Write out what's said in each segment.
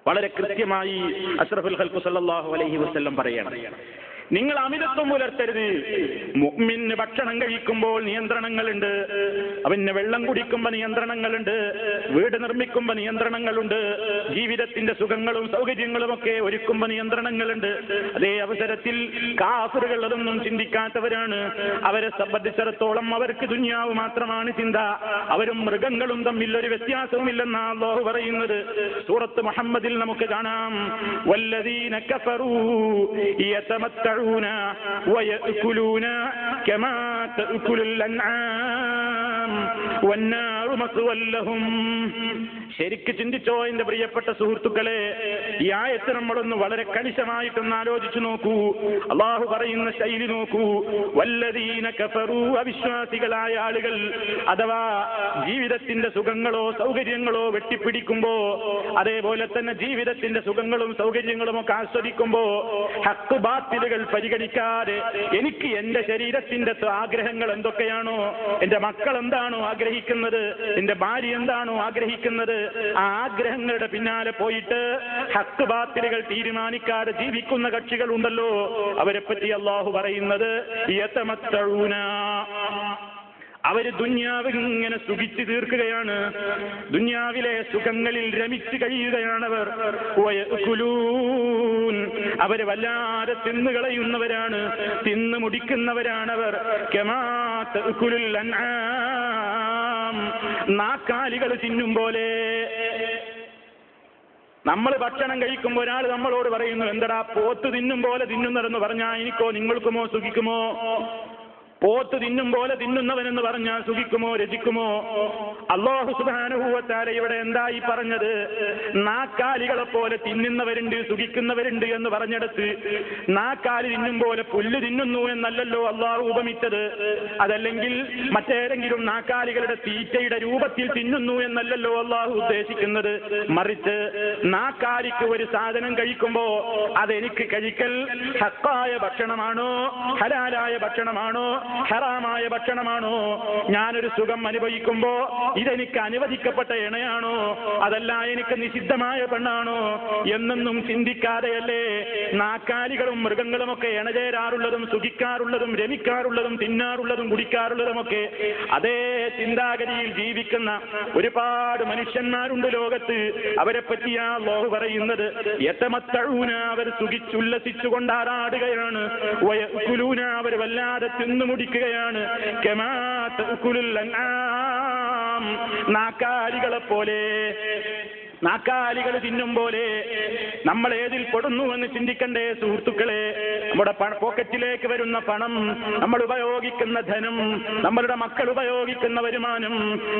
വളരെ കൃത്യമായി അഷ്റഫുൽ ഖൽഖ് സല്ലല്ലാഹു അലൈഹി വസല്ലം പറയണം, നിങ്ങൾ അമിതത്വം പുലർത്തരുത്. മുഅ്മിന് ഭക്ഷണം കഴിക്കുമ്പോൾ നിയന്ത്രണങ്ങളുണ്ട്, അവന് വെള്ളം കുടിക്കുമ്പോൾ നിയന്ത്രണങ്ങളുണ്ട്, വീട് നിർമ്മിക്കുമ്പോൾ നിയന്ത്രണങ്ങളുണ്ട്, ജീവിതത്തിന്റെ സുഖങ്ങളും സൗകര്യങ്ങളും ഒക്കെ ഒരുക്കുമ്പോൾ നിയന്ത്രണങ്ങളുണ്ട്. അതേ അവസരത്തിൽ കാഫിറുകൾ അതൊന്നും ചിന്തിക്കാത്തവരാണ്. അവരെ സംബന്ധിച്ചിടത്തോളം അവർക്ക് ദുനിയാവ് മാത്രമാണ് ചിന്ത. അവരും മൃഗങ്ങളും തമ്മിൽ ഒരു വ്യത്യാസവുമില്ലെന്നാണ് അല്ലാഹു പറയുന്നത്. സൂറത്ത് മുഹമ്മദിൽ നമുക്ക് കാണാം, വല്ലദീന കഫറൂ യതമത്ത ويأكلون كما تأكل الأنعام والنار مثوى لهم. ശരിക്ക് ചിന്തിച്ചോ എന്റെ പ്രിയപ്പെട്ട സുഹൃത്തുക്കളെ, ഈ ആയത്ത് നമ്മളൊന്ന് വളരെ കണിശമായിട്ടൊന്ന് ആലോചിച്ചു നോക്കൂ. അല്ലാഹു പറയുന്ന ശൈലി നോക്കൂ. വല്ലദീന കഫറൂ, അവിശ്വാസികളായ ആളുകൾ അഥവാ ജീവിതത്തിന്റെ സുഖങ്ങളോ സൗകര്യങ്ങളോ വെട്ടിപ്പിടിക്കുമ്പോ, അതേപോലെ തന്നെ ജീവിതത്തിന്റെ സുഖങ്ങളും സൗകര്യങ്ങളും ഒക്കെ ആസ്വദിക്കുമ്പോ ഹക്ക് ബാത്തിലുകൾ പരിഗണിക്കാതെ എനിക്ക് എന്റെ ശരീരത്തിന്റെ ആഗ്രഹങ്ങൾ എന്തൊക്കെയാണോ, എന്റെ മക്കൾ എന്താണോ ആഗ്രഹിക്കുന്നത്, എന്റെ ഭാര്യ എന്താണോ ആഗ്രഹിക്കുന്നത്, ആ ആഗ്രഹങ്ങളുടെ പിന്നാലെ പോയിട്ട് ഹക്ക് ബാത്തിലുകൾ തീരുമാനിക്കാതെ ജീവിക്കുന്ന കക്ഷികൾ ഉണ്ടല്ലോ, അവരെ പറ്റി അല്ലാഹു പറയുന്നത് യതമത്തഊന, അവര് ദുന്യാവ് ഇങ്ങനെ സുഖിച്ചു തീർക്കുകയാണ്, ദുന്യാവിലെ സുഖങ്ങളിൽ രമിച്ചു കഴിയുകയാണവർ. അവര് വല്ലാതെ തിന്നുകളയുന്നവരാണ്, തിന്നു മുടിക്കുന്നവരാണവർ. കമാ തഅകുലുൽ അൻആം, നാക്കാലികൾ തിന്നും പോലെ. നമ്മൾ ഭക്ഷണം കഴിക്കുമ്പോൾ ഒരാൾ നമ്മളോട് പറയുന്നു, എന്തടാ പോത്ത് തിന്നും പോലെ തിന്നുന്നതെന്ന് പറഞ്ഞാൽ എനിക്കോ നിങ്ങൾക്കുമോ സുഖിക്കുമോ? പോത്ത് തിന്നും പോലെ തിന്നുന്നവനെന്ന് പറഞ്ഞാൽ സുഖിക്കുമോ രചിക്കുമോ? അല്ലാഹു സുബ്ഹാനഹു വ തആല ഇവിടെ എന്തായി പറഞ്ഞത്? നാക്കാലികളെ പോലെ തിന്നുന്നവരുണ്ട് സുഖിക്കുന്നവരുണ്ട് എന്ന് പറഞ്ഞെടുത്ത് നാക്കാലി തിന്നും പോലെ പുല്ല് തിന്നുന്നു എന്നല്ലല്ലോ അല്ലാഹു ഉപമിച്ചത്. അതല്ലെങ്കിൽ മറ്റേതെങ്കിലും നാക്കാലികളുടെ തീറ്റയുടെ രൂപത്തിൽ തിന്നുന്നു എന്നല്ലല്ലോ അല്ലാഹു ഉദ്ദേശിക്കുന്നത്. മറിച്ച് നാക്കാലിക്ക് ഒരു സാധനം കഴിക്കുമ്പോ അതെനിക്ക് കഴിക്കൽ ഹക്കായ ഭക്ഷണമാണോ, ഹലാലായ ഭക്ഷണമാണോ, ഹറാമായ ഭക്ഷണമാണോ? ഞാനൊരു സുഖം അനുഭവിക്കുമ്പോ ഇതെനിക്ക് അനുവദിക്കപ്പെട്ട ഇണയാണോ, അതല്ല എനിക്ക് നിഷിദ്ധമായ പെണ്ണാണോ എന്നൊന്നും ചിന്തിക്കാതെയല്ലേ നാക്കാലികളും മൃഗങ്ങളും ഒക്കെ ഇണചേരാറുള്ളതും സുഖിക്കാറുള്ളതും രമിക്കാറുള്ളതും തിന്നാറുള്ളതും കുടിക്കാറുള്ളതുമൊക്കെ. അതേ ചിന്താഗതിയിൽ ജീവിക്കുന്ന ഒരുപാട് മനുഷ്യന്മാരുണ്ട് ലോകത്ത്. അവരെ പറ്റിയാ അല്ലാഹു പറയുന്നത് യതമത്തഊന, അവർ സുഖിച്ചുല്ലസിച്ചുകൊണ്ട് ആറാടുകയാണ്. വയഅകുലൂന, അവർ വല്ലാതെ തിന്നുമുടിക്കുകയാണ്. കമാ തഅകുലുൽ അൻആം, നാക്കാലികളെ പോലെ. നാക്കാലികൾ തിന്നും പോലെ നമ്മൾ ഏതിൽ പെടുന്നുവെന്ന് ചിന്തിക്കണ്ടേ സുഹൃത്തുക്കളെ? നമ്മുടെ പോക്കറ്റിലേക്ക് വരുന്ന പണം, നമ്മൾ ഉപയോഗിക്കുന്ന ധനം, നമ്മളുടെ മക്കൾ ഉപയോഗിക്കുന്ന വരുമാനം,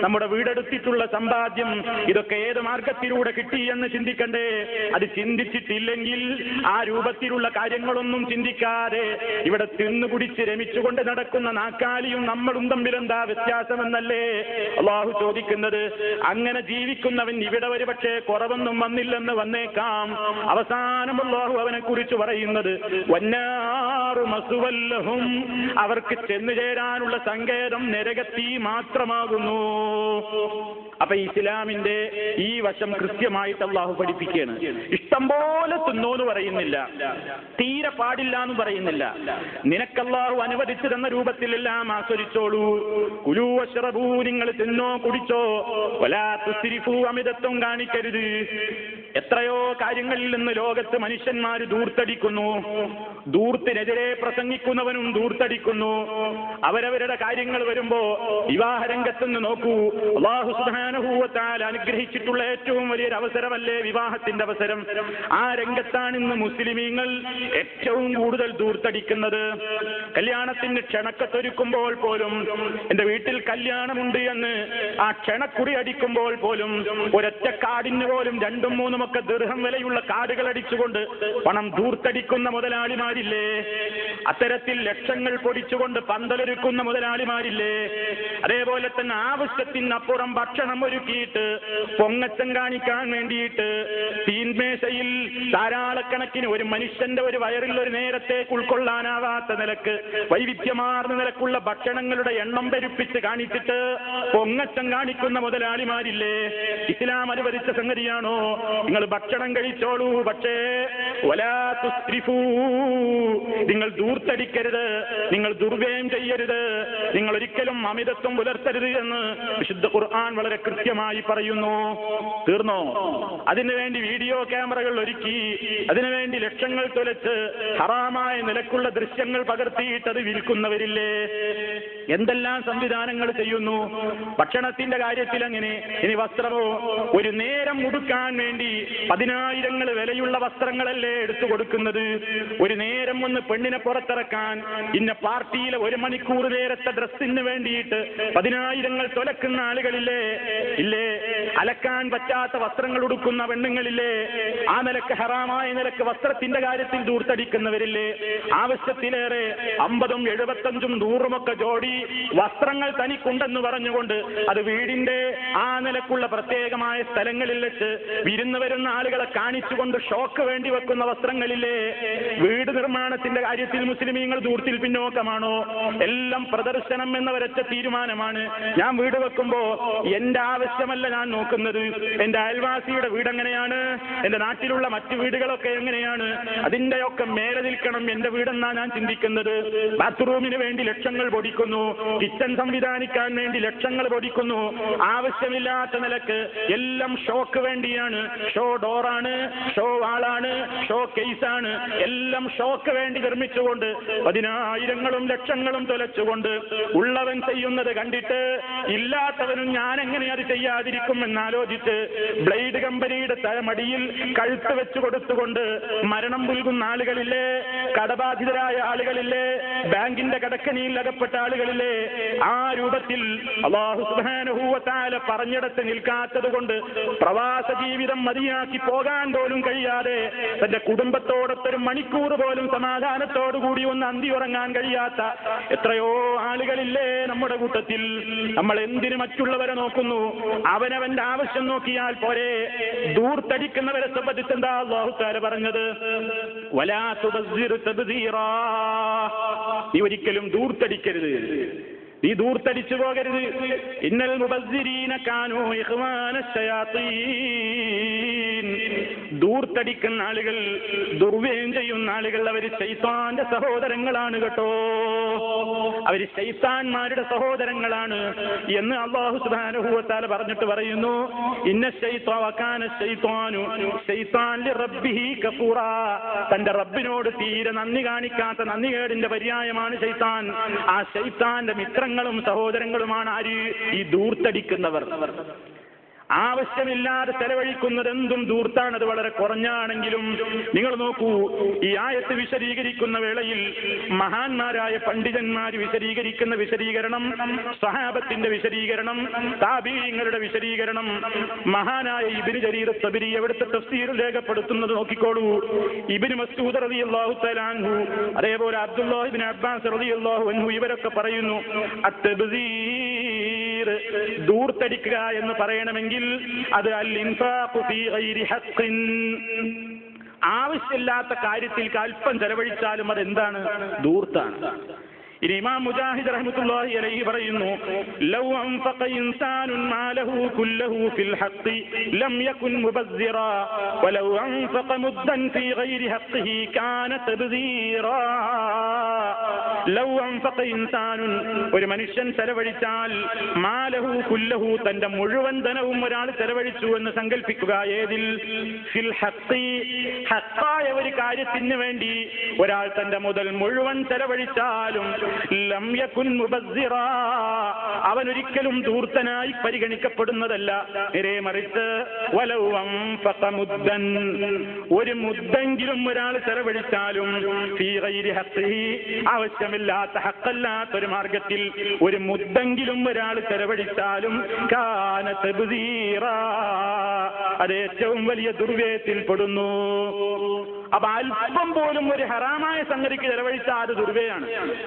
നമ്മുടെ വീടെടുത്തിട്ടുള്ള സമ്പാദ്യം, ഇതൊക്കെ ഏത് മാർഗത്തിലൂടെ കിട്ടി എന്ന് ചിന്തിക്കണ്ടേ? അത് ചിന്തിച്ചിട്ടില്ലെങ്കിൽ ആ രൂപത്തിലുള്ള കാര്യങ്ങളൊന്നും ചിന്തിക്കാതെ ഇവിടെ തിന്നുകുടിച്ച് രമിച്ചുകൊണ്ട് നടക്കുന്ന നാക്കാലിയും നമ്മളും തമ്മിൽ എന്താ വ്യത്യാസമെന്നല്ലേ അല്ലാഹു ചോദിക്കുന്നത്. അങ്ങനെ ജീവിക്കുന്നവൻ ഇവിടെ ഒരുപക്ഷെ കുറവൊന്നും വന്നില്ലെന്ന് വന്നേക്കാം. അവസാനം അല്ലാഹു അവനെ കുറിച്ച് പറയുന്നത് വന്നാറു മസുവൽ ലഹും, അവർക്ക് ചെന്നു ചേരാനുള്ള സങ്കേതം നരകത്തീ മാത്രമാകുന്നു. അപ്പൊ ഇസ്ലാമിന്റെ ഈ വശം കൃത്യമായിട്ട് അല്ലാഹു പഠിപ്പിക്കുകയാണ്. ഇഷ്ടം പോലെ തിന്നോന്ന് പറയുന്നില്ല, തീരെ പാടില്ല എന്ന് പറയുന്നില്ല. നിനക്കല്ലാഹു അനുവദിച്ചു തന്ന രൂപത്തിലെല്ലാം ആസ്വദിച്ചോളൂ. കുലൂ വശ്റബൂ, നിങ്ങൾ തിന്നോ കുടിച്ചോ. വലാ തുസ്രിഫൂ, അമിതത്വം കാണിക്കരുത്. എത്രയോ കാര്യങ്ങളിൽ നിന്ന് ലോകത്ത് മനുഷ്യന്മാര് ദൂർത്തടിക്കുന്നു. ദൂർത്തിനെതിരെ പ്രസംഗിക്കുന്നവനും ദൂർത്തടിക്കുന്നു. അവരവരുടെ കാര്യങ്ങൾ വരുമ്പോ വിവാഹ രംഗത്തുനിന്ന് നോക്കൂ. അല്ലാഹു സുബ്ഹാനഹു വ തആല അനുഗ്രഹിച്ചിട്ടുള്ള ഏറ്റവും വലിയൊരു അവസരമല്ലേ വിവാഹത്തിന്റെ അവസരം? ആ രംഗത്താണ് ഇന്ന് മുസ്ലിമീങ്ങൾ ഏറ്റവും കൂടുതൽ ദൂർത്തടിക്കുന്നത്. കല്യാണത്തിന് ക്ഷണക്കത്തൊരുക്കുമ്പോൾ പോലും, എന്റെ വീട്ടിൽ കല്യാണമുണ്ട് എന്ന് ആ ക്ഷണക്കുറി അടിക്കുമ്പോൾ പോലും ഒരൊറ്റ കാർഡിന് പോലും 2ഉം 3ഉം ഒക്കെ ദിർഹം വിലയുള്ള കാർഡുകൾ അടിച്ചുകൊണ്ട് പണം ദൂർത്തടിക്കുന്ന മുതലാളിമാരില്ലേ? അത്തരത്തിൽ ലക്ഷങ്ങൾ പൊടിച്ചുകൊണ്ട് പന്തലൊരുക്കുന്ന മുതലാളിമാരില്ലേ? അതേപോലെ തന്നെ ആവശ്യത്തിനപ്പുറം ഭക്ഷണം ഒരുക്കിയിട്ട് പൊങ്ങച്ചം കാണിക്കാൻ വേണ്ടിയിട്ട് തീന്മേശ മേശയിൽ ധാരാളക്കണക്കിന് ഒരു മനുഷ്യന്റെ ഒരു വയറിൽ ഒരു നേരത്തേക്ക് ഉൾക്കൊള്ളാനാവാത്ത നിലക്ക് വൈവിധ്യമാർന്ന നിലക്കുള്ള ഭക്ഷണങ്ങളുടെ എണ്ണം പെരുപ്പിച്ച് കാണിച്ചിട്ട് പൊങ്ങച്ചം കാണിക്കുന്ന മുതലാളിമാരില്ലേ? ഇസ്ലാം അനുവദിച്ച സംഗതിയാണോ? നിങ്ങൾ ഭക്ഷണം കഴിച്ചോളൂ, പക്ഷേ വലാ തുസ്രിഫൂ, നിങ്ങൾ ദൂർത്തടിക്കരുത്, നിങ്ങൾ ദുർവ്യയം ചെയ്യരുത്, നിങ്ങൾ ഒരിക്കലും അമിതത്വം പുലർത്തരുത് എന്ന് വിശുദ്ധ ഖുർആൻ വളരെ കൃത്യമായി പറയുന്നു. തീർന്നോ? അതിനുവേണ്ടി വീഡിയോ ക്യാമറകൾ ഒരുക്കി, അതിനുവേണ്ടി ലക്ഷങ്ങൾ തുലച്ച് ഹറാമായ നിലക്കുള്ള ദൃശ്യങ്ങൾ പകർത്തിയിട്ട് അത് വിൽക്കുന്നവരില്ലേ? എന്തെല്ലാം സംവിധാനങ്ങൾ ചെയ്യുന്നു ഭക്ഷണത്തിന്റെ കാര്യത്തിൽ. അങ്ങനെ ഇനി വസ്ത്രമോ, ഒരു നേരം ഉടുക്കാൻ വേണ്ടി 10,000 വിലയുള്ള വസ്ത്രങ്ങളല്ലേ എടുത്തു കൊടുക്കുന്നത്? ഒരു നേരം ഒന്ന് പെണ്ണിനെ പുറത്തിറക്കാൻ ഇന്ന പാർട്ടിയിലെ 1 മണിക്കൂർ നേരത്തെ ഡ്രസ്സിന് വേണ്ടിയിട്ട് 10,000 തുലക്കുന്ന ആളുകളില്ലേ? ഇല്ലേ? അലക്കാൻ പറ്റാത്ത വസ്ത്രങ്ങൾ ഉടുക്കുന്ന പെണ്ണുങ്ങളില്ലേ? ആ നിലക്ക് ഹറാമായ നിലക്ക് വസ്ത്രത്തിന്റെ കാര്യത്തിൽ ദൂർത്തടിക്കുന്നവരില്ലേ? ആവശ്യത്തിലേറെ 50ഉം 75ഉം 100ഉമൊക്കെ ജോഡി വസ്ത്രങ്ങൾ തനിക്കുണ്ടെന്ന് പറഞ്ഞുകൊണ്ട് അത് വീടിന്റെ ആ നിലക്കുള്ള പ്രത്യേകമായ സ്ഥലങ്ങളിൽ വെച്ച് വിരുന്ന് വരുന്ന ആളുകളെ കാണിച്ചുകൊണ്ട് ഷോക്ക് വേണ്ടി വെക്കുന്ന വസ്ത്രങ്ങളില്ലേ? വീട് നിർമ്മാണത്തിന്റെ കാര്യത്തിൽ മുസ്ലിമീങ്ങൾ ദൂർത്തിൽ പിന്നോക്കമാണോ? എല്ലാം പ്രദർശനം എന്ന ഒരൊറ്റ തീരുമാനമാണ്. ഞാൻ വീട് വെക്കുമ്പോ എന്റെ ആവശ്യമല്ല ഞാൻ നോക്കുന്നത്, എന്റെ അയൽവാസിയുടെ വീട് എങ്ങനെയാണ്, എന്റെ നാട്ടിലുള്ള മറ്റു വീടുകളൊക്കെ എങ്ങനെയാണ്, അതിന്റെയൊക്കെ മേലെ നിൽക്കണം എന്റെ വീടെന്നാ ഞാൻ ചിന്തിക്കുന്നത്. ബാത്റൂമിന് വേണ്ടി ലക്ഷങ്ങൾ പൊടിക്കുന്നു, കിച്ചൺ സംവിധാനിക്കാൻ വേണ്ടി ലക്ഷങ്ങൾ പൊടിക്കുന്നു. ആവശ്യമില്ലാത്ത നിലക്ക് എല്ലാം ഷോക്ക് വേണ്ടിയാണ്. ഷോ ഡോറാണ്, ഷോ വാളാണ്, ഷോ കേസാണ്, എല്ലാം ഷോക്ക് വേണ്ടി നിർമ്മിച്ചുകൊണ്ട് 10,000-ും ലക്ഷങ്ങളും തുലച്ചുകൊണ്ട് ഉള്ളവൻ ചെയ്യുന്നത് കണ്ടിട്ട് ഇല്ലാത്തവനും ഞാൻ എങ്ങനെ അത് ചെയ്യാതിരിക്കും എന്നാലോചിച്ച് ബ്ലേഡ് കമ്പനിയുടെ തലമടിയിൽ കഴുത്ത് വെച്ചു കൊടുത്തുകൊണ്ട് മരണം പുൽകുന്ന ആളുകളില്ലേ? കടബാധിതരായ ആളുകളില്ലേ? ബാങ്കിന്റെ കടക്കണിയിൽ അകപ്പെട്ട ആളുകളില്ലേ? ആ രൂപത്തിൽ അല്ലാഹു സുബ്ഹാനഹു വ തആല പറഞ്ഞിടത്ത് നിൽക്കാത്തത് കൊണ്ട് പ്രവാസ ജീവിതം മതിയാക്കി പോകാൻ പോലും കഴിയാതെ തന്റെ കുടുംബത്തോടൊത്തൊരു മണിക്കൂർ പോലും സമാധാനത്തോടുകൂടി ഒന്ന് അന്തി ഉറങ്ങാൻ കഴിയാത്ത എത്രയോ ആളുകളില്ലേ നമ്മുടെ കൂട്ടത്തിൽ? നമ്മൾ എന്തിന് മറ്റുള്ളവരെ നോക്കുന്നു? അവനവന്റെ ആവശ്യം നോക്കിയാൽ പോരെ? ദൂർത്തടിക്കുന്നവരെ സംബന്ധിച്ച് എന്താ അല്ലാഹു തആല പറഞ്ഞത്? വലാ തുബസ്സിർ തബ്ദീറാ, നീ ഒരിക്കലും ദൂർത്തടിക്കരുത്, നീ ദൂർത്തടിച്ചു പോകരുത്. ഇന്നൽ മുബസ്സിരീന കാനൂ ഇഖ്വാന ശയാത്തീൻ, ദൂർത്തടിക്കുന്ന ആളുകൾ, ദുർവ്യയം ചെയ്യുന്ന ആളുകൾ അവര് ശൈത്താന്റെ സഹോദരങ്ങളാണ് കേട്ടോ, അവര് ശൈത്താന്മാരുടെ സഹോദരങ്ങളാണ് എന്ന് അല്ലാഹു സുബ്ഹാനഹു വ തആല പറഞ്ഞിട്ട് പറയുന്നു. ഇന്ന ശൈത്വാന വകാന ശൈത്വാനു ശൈത്താൻ ലിറബ്ബിഹി കഫൂറാ, തന്റെ റബ്ബിനോട് തീരെ നന്ദി കാണിക്കാത്ത നന്ദികേടിന്റെ പര്യായമാണ് ശൈത്താൻ. ആ ശൈത്താന്റെ മിത്രങ്ങളും സഹോദരങ്ങളുമാണ് ആര്? ഈ ദൂർത്തടിക്കുന്നവർ. ആവശ്യമില്ലാതെ ചെലവഴിക്കുന്നത് എന്തും ദൂർത്താണ്. അത് വളരെ കുറഞ്ഞാണെങ്കിലും നിങ്ങൾ നോക്കൂ, ഈ ആയത്ത് വിശദീകരിക്കുന്ന വേളയിൽ മഹാന്മാരായ പണ്ഡിതന്മാർ വിശദീകരിക്കുന്ന വിശദീകരണം, സഹാബത്തിന്റെ വിശദീകരണം, താബീഈങ്ങളുടെ വിശദീകരണം, മഹാനായ ഇബ്നു ജരീർ തബരി എവിടുത്തെ തഫ്സീറിൽ രേഖപ്പെടുത്തുന്നത് നോക്കിക്കോളൂ. ഇബ്നു മസ്ഊദ് റളിയല്ലാഹു തആല അൻഹു, അതേപോലെ അബ്ദുല്ലാഹ് ഇബ്നു അബ്ബാസ് റളിയല്ലാഹു അൻഹു ഇവരൊക്കെ പറയുന്നു, അത്തബ്ദീർ, ദൂർത്തടിക്കുക എന്ന് പറയണമെങ്കിൽ അത് അൽ ഇൻഫാഖു ഫീ ഗൈരി ഹഖ്ഖിൻ, ആവശ്യമില്ലാത്ത കാര്യത്തിൽ അല്പം ചെലവഴിച്ചാലും അതെന്താണ്? ദൂർത്താണ്. ഇനി ഇമാം മുജാഹിദ് റഹ്മത്തുള്ളാഹി അലൈഹി പറയുന്നു, ലൗ അൻഫഖ ഇൻസാനുൻ മാലഹു കുല്ലഹു ഫിൽ ഹഖ് ലം യകുൻ മുബസ്സിറാ വലൗ അൻഫഖ മുദ്ദൻ ഫീ ഗൈരി ഹഖ്ഖിഹി കാന തബ്ദീറാ. ലൗ അൻഫഖ ഇൻസാനുൻ, ഒരു മനുഷ്യൻ ചെലവഴിച്ചാൽ, മാലഹു കുല്ലഹു, തന്റെ മുഴുവൻ ധനവും ഒരാൾ ചെലവഴിച്ചു എന്ന് സങ്കല്പിക്കുക. ഏതിൽ? ഫിൽ ഹഖ്, ഹഖായ ഒരു കാര്യത്തിന് വേണ്ടി ഒരാൾ തന്റെ മുതൽ മുഴുവൻ ചെലവഴിച്ചാലും ലം യകുൻ മുബസ്സിറാ, അവനൊരിക്കലും ധൂർത്തനായി പരിഗണിക്കപ്പെടുന്നതല്ല. നേരെ മറിച്ച് വലൗ അൻഫഖ മുദ്ദൻ, ഒരു മുദ്ദെങ്കിലും ഒരാൾ ചെലവഴിച്ചാലും ഫീ ഗൈരി ഹഖ്ഖിഹി, ആവശ്യമില്ലാത്ത ഹഖല്ലാത്തൊരു മാർഗത്തിൽ ഒരു മുദ്ദെങ്കിലും ഒരാൾ ചെലവഴിച്ചാലും കാന തബ്ദീറാ, അത് ഏറ്റവും വലിയ ദുർവ്യയത്തിൽ പെടുന്നു. അപ്പൊ അല്പം പോലും ഒരു ഹറാമായ സംഗതിക്ക് ചെലവഴിച്ചാൽ അത് ദുർവ്യയാണ്.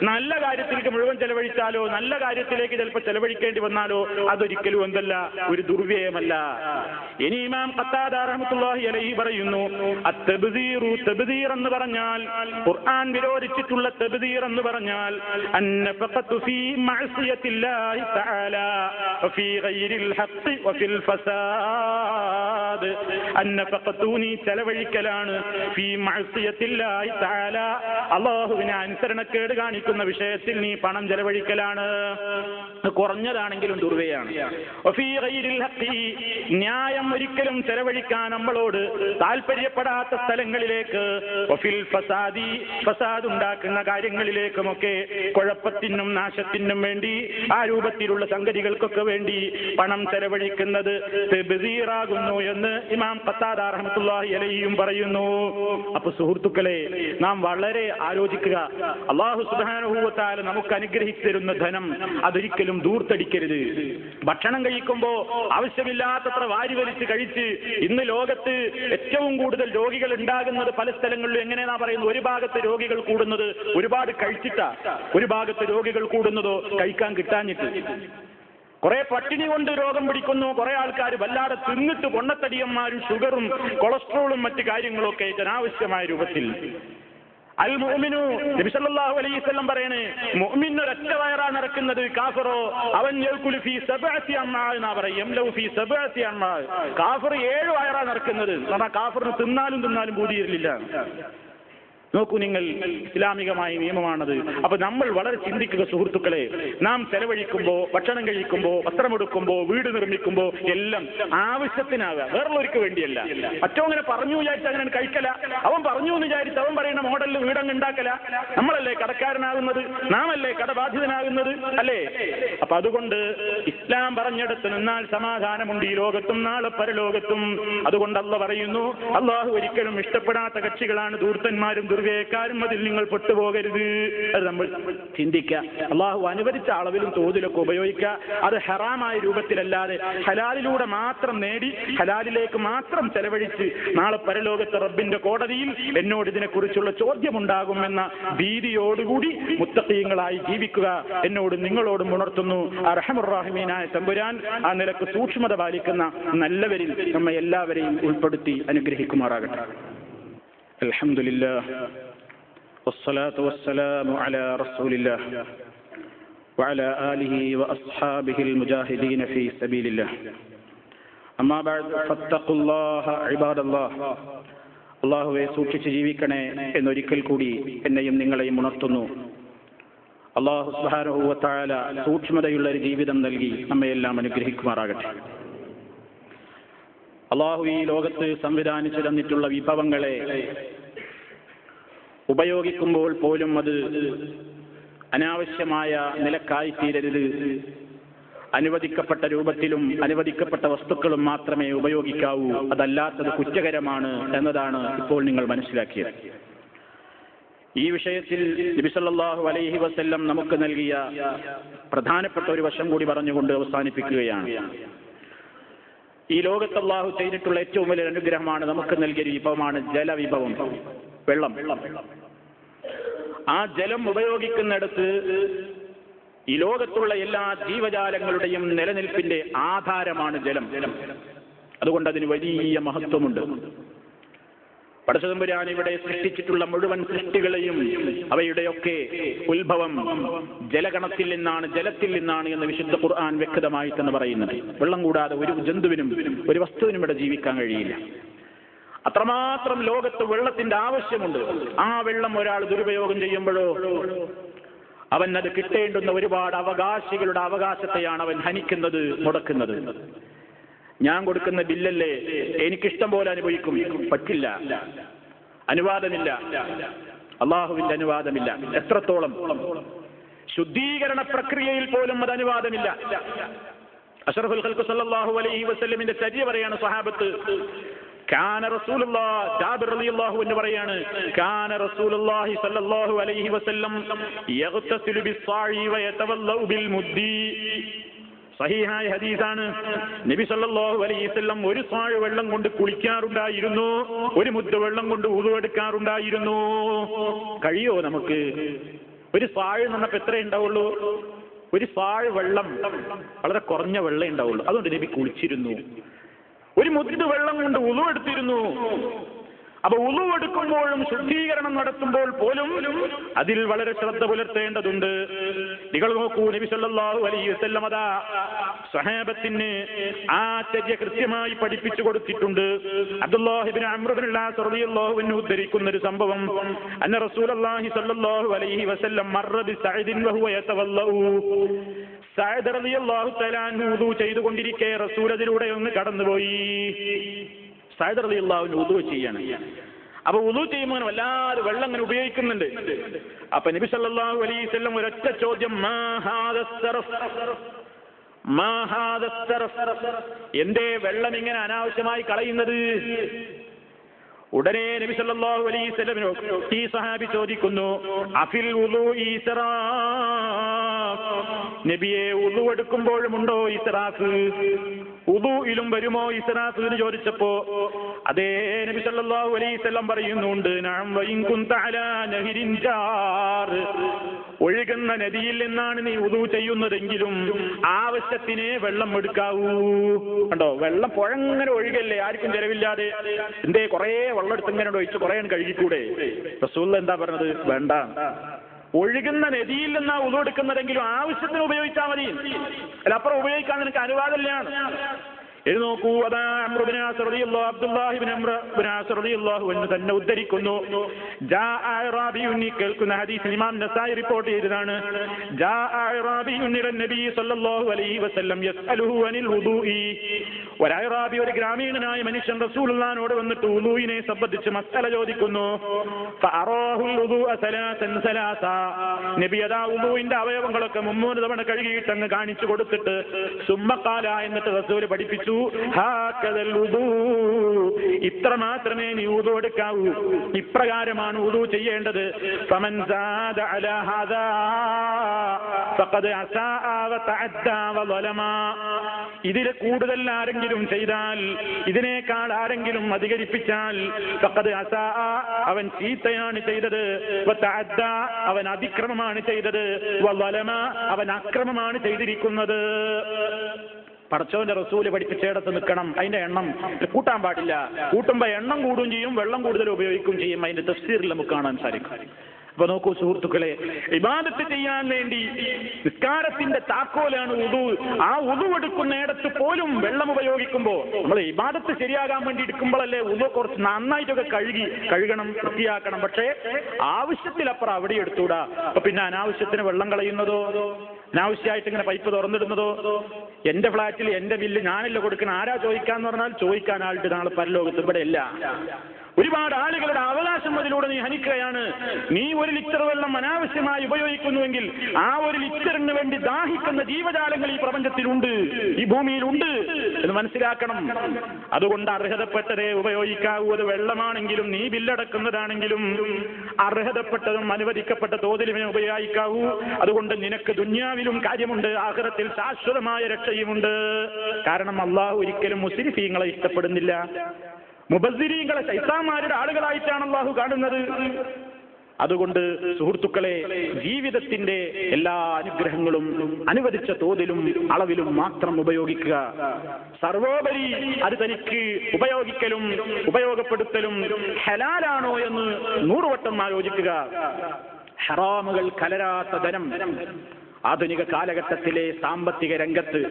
നല്ല കാര്യത്തിലേക്ക് മുഴുവൻ ചെലവഴിച്ചാലോ, നല്ല കാര്യത്തിലേക്ക് ചിലപ്പോൾ ചെലവഴിക്കേണ്ടി വന്നാലോ അതൊരിക്കലും എന്തല്ല, ഒരു ദുർവ്യയമല്ല. ഇനി ഇമാം ഖത്താദ റഹ്മത്തുള്ളാഹി അലൈഹി പറയുന്നു, അത്തബ്ദീറു, തബ്ദീർ എന്ന് പറഞ്ഞാൽ ഖുർആൻ വിരോധിച്ചിട്ടുള്ള തബ്ദീർ എന്ന് പറഞ്ഞാൽ അന്നഫഖതു ഫീ മഅസിയത്തില്ലാഹി തആല വഫീ ഗൈരിൽ ഹഖ് വഫിൽ ഫസാദ്. അന്നഫഖതു, നീ ചെലവഴിക്കലാണ്, ഫീ മഅസിയത്തില്ലാഹി തആല, അല്ലാഹുവിനെ അനുസരണക്കേട് കാണിക്കുന്ന വിഷയത്തിൽ നീ പണം ചെലവഴിക്കലാണ്. കുറഞ്ഞതാണെങ്കിലും ദുർവ്യയാണ്. വഫീ ഗൈരിൽ ഹഖ്, ന്യായം ഒരിക്കലും ചെലവഴിക്കാൻ നമ്മളോട് താല്പര്യപ്പെടാത്ത സ്ഥലങ്ങളിലേക്ക്, വഫിൽ ഫസാദി, ഫസാദ് ഉണ്ടാക്കുന്ന കാര്യങ്ങളിലേക്കുമൊക്കെ, കുഴപ്പത്തിനും നാശത്തിനും വേണ്ടി ആ രൂപത്തിലുള്ള സംഗതികൾക്കൊക്കെ വേണ്ടി പണം ചെലവഴിക്കുന്നത് തബ്ദീറാകുന്നു എന്ന് ഇമാം ഖത്താദ റഹ്മത്തുള്ളാഹി അലൈഹിയും പറയുന്നു. അപ്പൊ സുഹൃത്തുക്കളെ, നാം വളരെ ആലോചിക്കുക. അല്ലാഹു സുബ്ഹാനഹു വ തആല നമുക്ക് അനുഗ്രഹിച്ചു തരുന്ന ധനം അതൊരിക്കലും ദൂർത്തടിക്കരുത്. ഭക്ഷണം കഴിക്കുമ്പോൾ ആവശ്യമില്ലാത്തത്ര വാരി വലിച്ച് കഴിച്ച് ഇന്ന് ലോകത്ത് ഏറ്റവും കൂടുതൽ രോഗികൾ ഉണ്ടാകുന്നത് പല സ്ഥലങ്ങളിലും എങ്ങനെയാ പറയുന്നത്, ഒരു ഭാഗത്ത് രോഗികൾ കൂടുന്നത് ഒരുപാട് കഴിച്ചിട്ടാ, ഒരു ഭാഗത്ത് രോഗികൾ കൂടുന്നതോ കഴിക്കാൻ കിട്ടാഞ്ഞിട്ട്. കുറെ പട്ടിണി കൊണ്ട് രോഗം പിടിക്കുന്നു, കുറെ ആൾക്കാർ വല്ലാതെ തിന്നിട്ട് പൊണ്ണത്തടിയന്മാരും ഷുഗറും കൊളസ്ട്രോളും മറ്റു കാര്യങ്ങളൊക്കെ അനാവശ്യമായ രൂപത്തിൽ. അൽ മുഅ്മിനു, നബി സല്ലല്ലാഹു അലൈഹി വസല്ലം പറയണേ, മുഅ്മിന് ഒരൊറ്റ വയറാണ് നടക്കുന്നത്, കാഫിറോ അവൻ യൽകുലു ഫീ സബഅതി അമ്മാ എന്നാ പറയും, യംലു ഫീ സബഅതി അമ്മാ. കാഫിർ 7 വയറാണ് നടക്കുന്നത്. കാരണം കാഫിറിന് തിന്നാലും ബൂതിയില്ല. നോക്കൂ നിങ്ങൾ, ഇസ്ലാമികമായ നിയമമാണത്. അപ്പൊ നമ്മൾ വളരെ ചിന്തിക്കുക സുഹൃത്തുക്കളെ. നാം ചെലവഴിക്കുമ്പോ, ഭക്ഷണം കഴിക്കുമ്പോ, വസ്ത്രമെടുക്കുമ്പോ, വീട് നിർമ്മിക്കുമ്പോ എല്ലാം ആവശ്യത്തിനാവുക, വേറുള്ളവർക്ക് വേണ്ടിയല്ല. മറ്റോ അങ്ങനെ പറഞ്ഞു വിചാരിച്ച് അങ്ങനെ കഴിക്കല, അവൻ പറഞ്ഞു എന്ന് വിചാരിച്ച് അവൻ പറയുന്ന മോഡലിൽ വീടങ്ങ് ഉണ്ടാക്കല. നമ്മളല്ലേ കടക്കാരനാകുന്നത്, നാമല്ലേ കടബാധിതനാകുന്നത്, അല്ലേ? അപ്പൊ അതുകൊണ്ട് ഇസ്ലാം പറഞ്ഞെടുത്ത് നിന്നാൽ സമാധാനമുണ്ട് ഈ ലോകത്തും നാളെ പരലോകത്തും. അതുകൊണ്ട് അല്ലാഹു പറയുന്നു, അല്ലാഹു ഒരിക്കലും ഇഷ്ടപ്പെടാത്ത കക്ഷികളാണ് ധൂർത്തന്മാരും ദുർവ്യയക്കാരും, അതിൽ നിങ്ങൾ പെട്ടുപോകരുത്. അത് നമ്മൾ ചിന്തിക്കുക. അള്ളാഹു അനുവദിച്ച അളവിലും തോതിലൊക്കെ ഉപയോഗിക്കുക. അത് ഹറാമായ രൂപത്തിലല്ലാതെ ഹലാലിലൂടെ മാത്രം നേടി ഹലാലിലേക്ക് മാത്രം ചെലവഴിച്ച് നാളെ പരലോകത്തെ റബ്ബിന്റെ കോടതിയിൽ എന്നോട് ഇതിനെക്കുറിച്ചുള്ള ചോദ്യമുണ്ടാകുമെന്ന ഭീതിയോടുകൂടി മുത്തഖീങ്ങളായി ജീവിക്കുക എന്നോട് നിങ്ങളോടും ഉണർത്തുന്നു. അർഹമുർ റഹീമീനായ തമ്പുരാൻ ആ നിലക്ക് സൂക്ഷ്മത പാലിക്കുന്ന നല്ലവരിൽ നമ്മെ എല്ലാവരെയും ഉൾപ്പെടുത്തി അനുഗ്രഹിക്കുമാറാകട്ടെ. അൽഹംദുലില്ലാഹ് വസ്സലാത്തു വസ്സലാമു അലാ റസൂലില്ലാഹ് വഅലാ ആലിഹി വഅസ്ഹാബിഹിൽ മുജാഹിദീന ഫീ സബീലില്ലാഹ്. അമ്മാ ബഅദ് ഫത്തഖുല്ലാഹ ഇബാദല്ലാഹ്. അല്ലാഹുവേ, സൂക്ഷിച്ച് ജീവിക്കണേ എന്നൊരിക്കൽ കൂടി എന്നെയും നിങ്ങളെയും ഉണർത്തുന്നു. അല്ലാഹു സുബ്ഹാനഹു വ തആല സൂക്ഷ്മതയുള്ള ഒരു ജീവിതം നൽകി നമ്മയെല്ലാം അനുഗ്രഹിക്കുമാറാകട്ടെ. അള്ളാഹു ഈ ലോകത്ത് സംവിധാനിച്ചു തന്നിട്ടുള്ള വിഭവങ്ങളെ ഉപയോഗിക്കുമ്പോൾ പോലും അത് അനാവശ്യമായ നിലക്കായി തീരരുത്. അനുവദിക്കപ്പെട്ട രൂപത്തിലും അനുവദിക്കപ്പെട്ട വസ്തുക്കളും മാത്രമേ ഉപയോഗിക്കാവൂ. അതല്ലാത്തത് കുറ്റകരമാണ് എന്നതാണ് ഇപ്പോൾ നിങ്ങൾ മനസ്സിലാക്കിയത്. ഈ വിഷയത്തിൽ നബി സല്ലല്ലാഹു അലൈഹി വസല്ലം നമുക്ക് നൽകിയ പ്രധാനപ്പെട്ട ഒരു വശം കൂടി പറഞ്ഞുകൊണ്ട് അവസാനിപ്പിക്കുകയാണ്. ഈ ലോകത്ത് അല്ലാഹു ചെയ്തിട്ടുള്ള ഏറ്റവും വലിയ അനുഗ്രഹമാണ്, നമുക്ക് നൽകിയ വിഭവമാണ് ജലവിഭവം, വെള്ളം. ആ ജലം ഉപയോഗിക്കുന്നിടത്ത് ഈ ലോകത്തുള്ള എല്ലാ ജീവജാലങ്ങളുടെയും നിലനിൽപ്പിന്റെ ആധാരമാണ് ജലം. അതുകൊണ്ട് അതിന് വലിയ മഹത്വമുണ്ട്. പടച്ചതമ്പുരാൻ ഇവിടെ സൃഷ്ടിച്ചിട്ടുള്ള മുഴുവൻ സൃഷ്ടികളെയും അവയുടെയൊക്കെ ഉത്ഭവം ജലഗണത്തിൽ നിന്നാണ്, ജലത്തിൽ നിന്നാണ് എന്ന് വിശുദ്ധ ഖുർആൻ വ്യക്തമായി തന്നെ പറയുന്നത്. വെള്ളം കൂടാതെ ഒരു ജന്തുവിനും ഒരു വസ്തുവിനും ഇവിടെ ജീവിക്കാൻ കഴിയില്ല. അത്രമാത്രം ലോകത്ത് വെള്ളത്തിന്റെ ആവശ്യമുണ്ട്. ആ വെള്ളം ഒരാൾ ദുരുപയോഗം ചെയ്യുമ്പോഴോ അവൻ അത് കിട്ടേണ്ടുന്ന ഒരുപാട് അവകാശികളുടെ അവകാശത്തെയാണ് അവൻ ഹനിക്കുന്നത്, മുടക്കുന്നത്. ഞാൻ കൊടുക്കുന്ന ബില്ലല്ലേ, എനിക്കിഷ്ടം പോലെ അനുഭവിക്കും, പറ്റില്ല, അനുവാദമില്ല, അള്ളാഹുവിന്റെ അനുവാദമില്ല. എത്രത്തോളം ശുദ്ധീകരണ പ്രക്രിയയിൽ പോലും അത് അനുവാദമില്ല. അഷ്റഫുൽ ഖൽഖ് സല്ലല്ലാഹു അലൈഹി വസല്ലമിന്റെ ചര്യ പറയാണ് സഹാബത്ത്. കാന റസൂലുള്ളാഹി, ജാബിർ റളിയല്ലാഹു അൻഹു പറയാണ്, കാന റസൂലുള്ളാഹി സല്ലല്ലാഹു അലൈഹി വസല്ലം യഗ്തസിലു ബിസ്സാഇ വയതവല്ലഉ ബിൽ മുദ്ദി. സഹീഹായ ഹദീസാണ്. നബി സല്ലല്ലാഹു അലൈഹി വസല്ലം ഒരു സാഴ് വെള്ളം കൊണ്ട് കുളിക്കാറുണ്ടായിരുന്നു, ഒരു മുദ്ദ വെള്ളം കൊണ്ട് വുളു എടുക്കാറുണ്ടായിരുന്നു. കഴിയോ നമുക്ക്? ഒരു സാഴ് എന്നപ്പോ എത്ര ഉണ്ടാവുള്ളൂ? ഒരു സാഴ് വെള്ളം, വളരെ കുറഞ്ഞ വെള്ളം ഉണ്ടാവുള്ളൂ. അതുകൊണ്ട് നബി കുളിച്ചിരുന്നു. ഒരു മുദ്ദ് വെള്ളം കൊണ്ട് ഉളു എടുത്തിരുന്നു. അപ്പൊ ഉളു എടുക്കുമ്പോഴും ശുദ്ധീകരണം നടത്തുമ്പോൾ പോലും അതിൽ വളരെ ശ്രദ്ധ പുലർത്തേണ്ടതുണ്ട്. നിങ്ങൾ നോക്കൂ, നബി സല്ലല്ലാഹു അലൈഹി വസല്ലം അതാ സ്വഹാബത്തിന് ആ ചര്യ കൃത്യമായി പഠിപ്പിച്ചു കൊടുത്തിട്ടുണ്ട്. അബ്ദുല്ലാഹി ഇബ്നു അംർ ഇബ്നുൽ ആസ് റളിയല്ലാഹു അൻഹു ഉദ്ധരിക്കുന്ന ഒരു സംഭവം, അന്ന റസൂലുള്ളാഹി സല്ലല്ലാഹു അലൈഹി വസല്ലം മർറ ബി സഅദിൻ വഹുവ യതവല്ലഉ. സഅദ് റളിയല്ലാഹു തആല അൻഹു വുദു ചെയ്തുകൊണ്ടിരിക്കെ റസൂൽ അതിലൂടെ ഒന്ന് കടന്നുപോയി. സഅദ് റളിയല്ലാഹു അൻഹു വുദു ചെയ്യാണ്. അപ്പൊ വുദു ചെയ്യുമ്പോൾ വല്ലാതെ വെള്ളം അങ്ങനെ ഉപയോഗിക്കുന്നുണ്ട്. അപ്പൊ നബി സല്ലല്ലാഹു അലൈഹി വസല്ലം ഒരൊറ്റ ചോദ്യം, എന്തേ വെള്ളം ഇങ്ങനെ അനാവശ്യമായി കളയുന്നത്? ഉടനെ നബി സല്ലല്ലാഹു അലൈഹി വസല്ലം ഈ സഹാബി ചോദിക്കുന്നു, അഫിൽ വുദൂഇ ഇസ്റാഫ്, നബിയെ വുദു എടുക്കുമ്പോഴുമുണ്ടോ ഇസ്റാഫ്? വുദൂഇലും വരുമോ ഇസ്റാഫ് എന്ന് ചോദിച്ചപ്പോ അതേ നബി സല്ലല്ലാഹു അലൈഹി വസല്ലം പറയുന്നുണ്ട്, നഅം വഇൻ കുൻത അലാ നഹരിൻ ജാർ, ഒഴുകുന്ന നദിയിൽ നിന്നാണ് നീ വുദു ചെയ്യുന്നതെങ്കിലും ആവശ്യത്തിനെ വെള്ളം എടുക്കാവൂ. കണ്ടോ, വെള്ളം പുഴങ്ങനെ ഒഴുകല്ലേ, ആർക്കും ചെലവില്ലാതെ. എന്തേ കുറേ വെള്ളം എടുത്ത് ഇങ്ങനെ ഒഴിച്ച് കുറേ കഴുകിക്കൂടെ? റസൂൽ എന്താ പറഞ്ഞത്? വേണ്ട, ഒഴുകുന്ന നദിയിൽ നിന്നാ വുദു എടുക്കുന്നതെങ്കിലും ആവശ്യത്തിന് ഉപയോഗിച്ചാൽ മതി, അല്ല അപ്പുറം ഉപയോഗിക്കാൻ നിനക്ക് അനുവാദമില്ലാണ്. ഇത് നോക്കൂ, അതാ അബ്ദുല്ലാഹി ഇബ്നു അംർ ഇബ്നു ആസ് റളിയല്ലാഹു അൻഹു തന്നെ ഉദ്ധരിക്കുന്നു. കേൾക്കുന്ന ഹദീസ് ഇമാം നസായി റിപ്പോർട്ട് ചെയ്തതാണ്. നബി സല്ലല്ലാഹു അലൈഹി വസല്ലം യസ്അലുഹു അനിൽ വുദൂഇ. ഒരു അഅറാബി, ഒരു ഗ്രാമീണനായ മനുഷ്യൻ റസൂലുള്ളാഹിനോട് വന്നിട്ട് വുദൂഇനെ സംബന്ധിച്ച് മസ്അല ചോദിക്കുന്നു. ഫഅറാഹുൽ വുദൂഅ സലാസൻ സലാസ, നബി അതാ വുദൂഇന്റെ അവയവങ്ങളൊക്കെ 3 തവണ കഴുകിയിട്ട് അങ്ങ് കാണിച്ചു കൊടുത്തിട്ട് സുമ്മ ഖാല, എന്നിട്ട് റസൂൽ പഠിപ്പിച്ചു, ഇത്ര മാത്രമേ നീ വുദു എടുക്കാവൂ, ഇപ്രകാരമാണ് വുദു ചെയ്യേണ്ടത്. ഫമൻ സാദ അലാ ഹാദാ ഫഖദ് അസാഅ വതഅദ്ദാ വളലമ. ഇതിൽ കൂടുതൽ ആരെങ്കിലും ചെയ്താൽ, ഇതിനേക്കാൾ ആരെങ്കിലും അധികരിപ്പിച്ചാൽ, ഫഖദ് അസാഅ, അവൻ ചീത്തയാണ് ചെയ്തത്, വതഅദ്ദാ, അവൻ അതിക്രമമാണ് ചെയ്തത്, വളലമ, അവൻ അക്രമമാണ് ചെയ്തിരിക്കുന്നത്. പടച്ചവന്റെ റസൂല് പഠിപ്പിച്ചേടത്ത് നിൽക്കണം. അതിന്റെ എണ്ണം കൂട്ടാൻ പാടില്ല. കൂട്ടുമ്പോ എണ്ണം കൂടുകയും ചെയ്യും, വെള്ളം കൂടുതൽ ഉപയോഗിക്കുകയും ചെയ്യും. അതിന്റെ തഫ്സീറിൽ നമുക്ക് കാണാൻ സാധിക്കും. അപ്പൊ നോക്കൂ സുഹൃത്തുക്കളെ, ഇബാദത്ത് ചെയ്യാൻ വേണ്ടി നിസ്കാരത്തിന്റെ താക്കോലാണ് വുദു. ആ വുദു എടുക്കുന്നിടത്ത് പോലും വെള്ളം ഉപയോഗിക്കുമ്പോൾ, നമ്മൾ ഇബാദത്ത് ശരിയാകാൻ വേണ്ടി എടുക്കുമ്പോഴല്ലേ വുദു കുറച്ച് നന്നായിട്ടൊക്കെ കഴുകണം, വൃത്തിയാക്കണം. പക്ഷേ ആവശ്യത്തിലപ്പുറം അവിടെ എടുത്തൂടാ. അപ്പൊ പിന്നെ അനാവശ്യത്തിന് വെള്ളം കളയുന്നതോ, അനാവശ്യമായിട്ട് ഇങ്ങനെ പൈപ്പ് തുറന്നിടുന്നതോ? എന്റെ ഫ്ലാറ്റിൽ എന്റെ ബില്ല് ഞാനല്ല കൊടുക്കണം, ആരാ ചോദിക്കാന്ന് പറഞ്ഞാൽ ചോദിക്കാൻ ആളുടെ നാളെ പരലോകത്ത് ഇവിടെ ഇല്ല. ഒരുപാട് ആളുകളുടെ അവകാശം അതിലൂടെ നീ ഹനിക്കുകയാണ്. നീ 1 ലിറ്റർ വെള്ളം അനാവശ്യമായി ഉപയോഗിക്കുന്നുവെങ്കിൽ ആ 1 ലിറ്ററിന് വേണ്ടി ദാഹിക്കുന്ന ജീവജാലങ്ങൾ ഈ പ്രപഞ്ചത്തിലുണ്ട്, ഈ ഭൂമിയിലുണ്ട് എന്ന് മനസ്സിലാക്കണം. അതുകൊണ്ട് അർഹതപ്പെട്ടതേ ഉപയോഗിക്കാവൂ. അത് വെള്ളമാണെങ്കിലും നീ ബില്ലടക്കുന്നതാണെങ്കിലും അർഹതപ്പെട്ടതും അനുവദിക്കപ്പെട്ട തോതിലുമേ ഉപയോഗിക്കാവൂ. അതുകൊണ്ട് നിനക്ക് ദുനിയാവിലും കാര്യമുണ്ട്, ആഖിറത്തിൽ ശാശ്വതമായ രക്ഷയുമുണ്ട്. കാരണം അല്ലാഹു ഒരിക്കലും മുസ്രിഫീങ്ങളെ ഇഷ്ടപ്പെടുന്നില്ല. മുബസ്സിരീങ്ങളെ ശൈത്താന്മാരുടെ ആളുകളായിട്ടാണ് അല്ലാഹു കാണുന്നത്. അതുകൊണ്ട് സുഹൃത്തുക്കളെ, ജീവിതത്തിന്റെ എല്ലാ അനുഗ്രഹങ്ങളും അനുവദിച്ച തോതിലും അളവിലും മാത്രം ഉപയോഗിക്കുക. സർവോപരി അത് തനിക്ക് ഉപയോഗിക്കലും ഉപയോഗപ്പെടുത്തലും ഹലാലാണോ എന്ന് 100 വട്ടം ആലോചിക്കുക. ഹറാമുകൾ കലരാത്ത ധനം ആധുനിക കാലഘട്ടത്തിലെ സാമ്പത്തിക രംഗത്ത്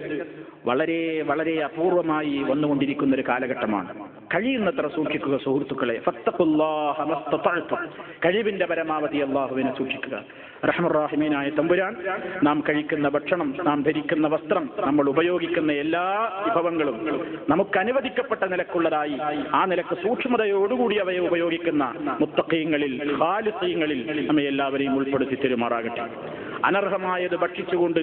വളരെ വളരെ അപൂർവമായി വന്നുകൊണ്ടിരിക്കുന്ന ഒരു കാലഘട്ടമാണ്. കഴിയുന്നത്ര സൂക്ഷിക്കുക സുഹൃത്തുക്കളെ. ഫത്തഖുല്ലാഹ മസ്തതഅ്തും, കഴിവിന്റെ പരമാവധി അല്ലാഹുവിനെ സൂക്ഷിക്കുക. റഹ്മാനായ തമ്പുരാൻ നാം കഴിക്കുന്ന ഭക്ഷണം, നാം ധരിക്കുന്ന വസ്ത്രം, നമ്മൾ ഉപയോഗിക്കുന്ന എല്ലാ വിഭവങ്ങളും നമുക്ക് അനുവദിക്കപ്പെട്ട നിലക്കുള്ളതായി, ആ നിലക്ക് സൂക്ഷ്മതയോടുകൂടി അവയെ ഉപയോഗിക്കുന്ന മുത്തഖീങ്ങളിൽ, ഖാലിസീങ്ങളിൽ നമ്മെ എല്ലാവരെയും ഉൾപ്പെടുത്തി തരുമാറാകട്ടെ. അനർഹമായത് ഭക്ഷിച്ചുകൊണ്ട്,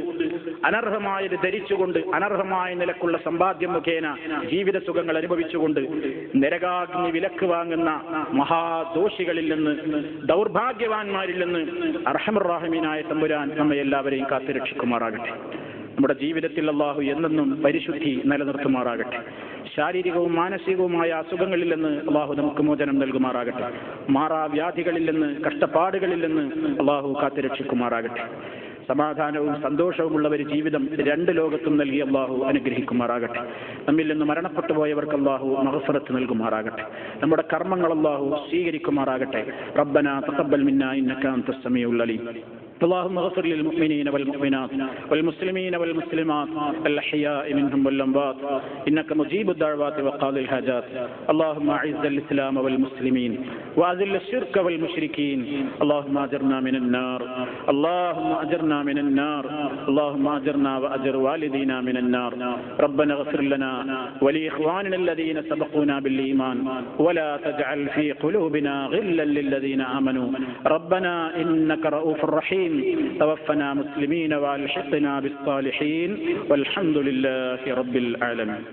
അനർഹമായത് ധരിച്ചുകൊണ്ട്, അനർഹമായ നിലക്കുള്ള സമ്പാദ്യം മുഖേന ജീവിത സുഖങ്ങൾ അനുഭവിച്ചുകൊണ്ട് നരകാഗ്നി വിലക്ക് വാങ്ങുന്ന മഹാദോഷികളിൽ നിന്ന്, ദൗർഭാഗ്യവാന്മാരിൽ നിന്ന് അർഹമുർ-റഹീമീനായ തമ്പുരാൻ നമ്മെ എല്ലാവരെയും കാത്തുരക്ഷിക്കുമാറാകട്ടെ. നമ്മുടെ ജീവിതത്തിൽ അല്ലാഹു എന്നെന്നും പരിശുദ്ധി നിലനിർത്തുമാറാകട്ടെ. ശാരീരികവും മാനസികവുമായ അസുഖങ്ങളിൽ നിന്ന് അല്ലാഹു നമുക്ക് മോചനം നൽകുമാറാകട്ടെ. മാറാവ്യാധികളിൽ നിന്ന്, കഷ്ടപ്പാടുകളിൽ നിന്ന് അല്ലാഹു കാത്തുരക്ഷിക്കുമാറാകട്ടെ. സമാധാനവും സന്തോഷവുമുള്ള ഒരു ജീവിതം രണ്ട് ലോകത്തും നൽകി അള്ളാഹു അനുഗ്രഹിക്കുമാറാകട്ടെ. നമ്മിൽ നിന്ന് മരണപ്പെട്ടു പോയവർക്ക് അള്ളാഹു മഗ്ഫിറത്ത് നൽകുമാറാകട്ടെ. നമ്മുടെ കർമ്മങ്ങൾ അള്ളാഹു സ്വീകരിക്കുമാറാകട്ടെ. റബ്ബനാ തഖബ്ബൽ മിന്നാ ഇന്നക അൻതസ് സമീഉൽ അലീം. اللهم اغفر للمؤمنين والمؤمنات والمسلمين والمسلمات الأحياء منهم والأموات إنك مجيب الدعوات وقاضي الحاجات. اللهم أعز الإسلام والمسلمين وأذل الشرك والمشركين. اللهم أجرنا من النار. اللهم أجرنا من النار. اللهم أجرنا وأجر والدينا من النار. ربنا اغفر لنا ولإخواننا الذين سبقونا بالإيمان ولا تجعل في قلوبنا غلا للذين آمنوا ربنا إنك رؤوف رحيم. توفنا مسلمين والحقنا بالصالحين والحمد لله رب العالمين.